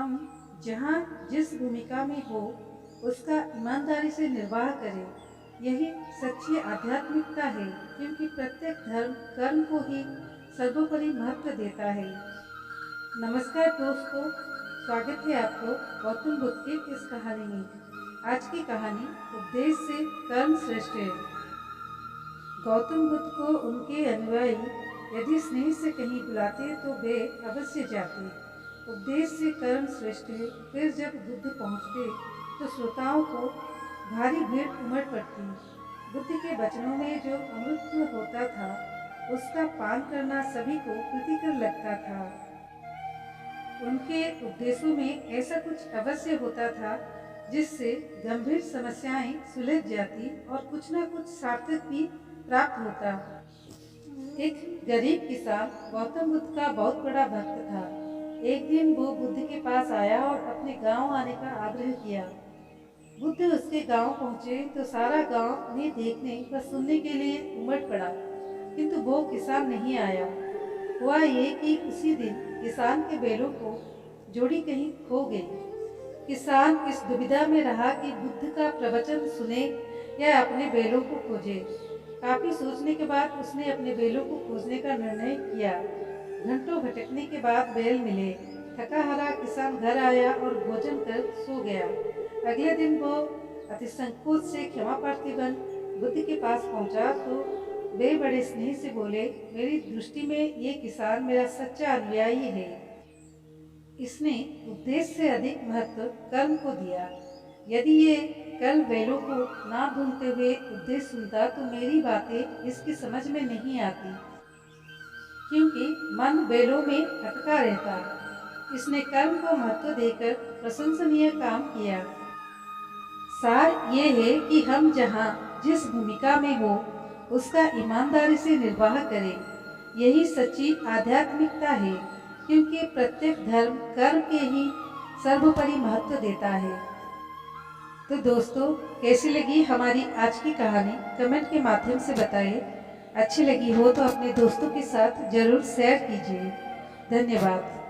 हम जहाँ जिस भूमिका में हो उसका ईमानदारी से निर्वाह करें, यही सच्ची आध्यात्मिकता है। क्योंकि प्रत्येक धर्म कर्म को ही सर्वोपरि महत्व देता है। नमस्कार दोस्तों, स्वागत है आपको गौतम बुद्ध की इस कहानी में। आज की कहानी उपदेश से कर्म श्रेष्ठ है। गौतम बुद्ध को उनके अनुयायी यदि स्नेह से कहीं बुलाते तो वे अवश्य जाते। उपदेश से कर्म श्रेष्ठ है। फिर जब बुद्ध पहुँचते तो श्रोताओं को भारी भीड़ उमड़ पड़ती। बुद्ध के वचनों में जो अमृत होता था उसका पान करना सभी को प्रीतिकर लगता था। उनके उपदेशों में ऐसा कुछ अवश्य होता था जिससे गंभीर समस्याएं सुलझ जाती और कुछ न कुछ सार्थक भी प्राप्त होता। एक गरीब किसान गौतम बुद्ध का बहुत बड़ा भक्त था। एक दिन वो बुद्ध के पास आया और अपने गांव आने का आग्रह किया। बुद्ध उसके गांव पहुंचे तो सारा गांव उन्हें देखने व सुनने के लिए उमड़ पड़ा, किंतु वो किसान नहीं आया। हुआ ये कि उसी दिन किसान के बैलों को जोड़ी कहीं खो गई। किसान इस दुविधा में रहा कि बुद्ध का प्रवचन सुने या अपने बैलों को खोजे। काफी सोचने के बाद उसने अपने बैलों को खोजने का निर्णय किया। घंटों भटकने के बाद बैल मिले। थका हारा किसान घर आया और भोजन कर सो गया। अगले दिन वो अति संकोच से क्षमा प्रार्थी बन बुद्ध के पास पहुंचा तो वे बड़े स्नेह से बोले, मेरी दृष्टि में ये किसान मेरा सच्चा अनुयायी है। इसने उपदेश से अधिक महत्व कर्म को दिया। यदि ये कल बैलों को ना ढूंढते हुए उपदेश सुनता तो मेरी बातें इसकी समझ में नहीं आती, क्योंकि मन बैलों में अटका रहता। इसने कर्म को महत्व देकर प्रशंसनीय काम किया। सार ये है कि हम जहाँ जिस भूमिका में हो उसका ईमानदारी से निर्वाह करें, यही सच्ची आध्यात्मिकता है। क्योंकि प्रत्येक धर्म कर्म के ही सर्वोपरि महत्व देता है। तो दोस्तों, कैसी लगी हमारी आज की कहानी कमेंट के माध्यम से बताएं। अच्छी लगी हो तो अपने दोस्तों के साथ जरूर शेयर कीजिए। धन्यवाद।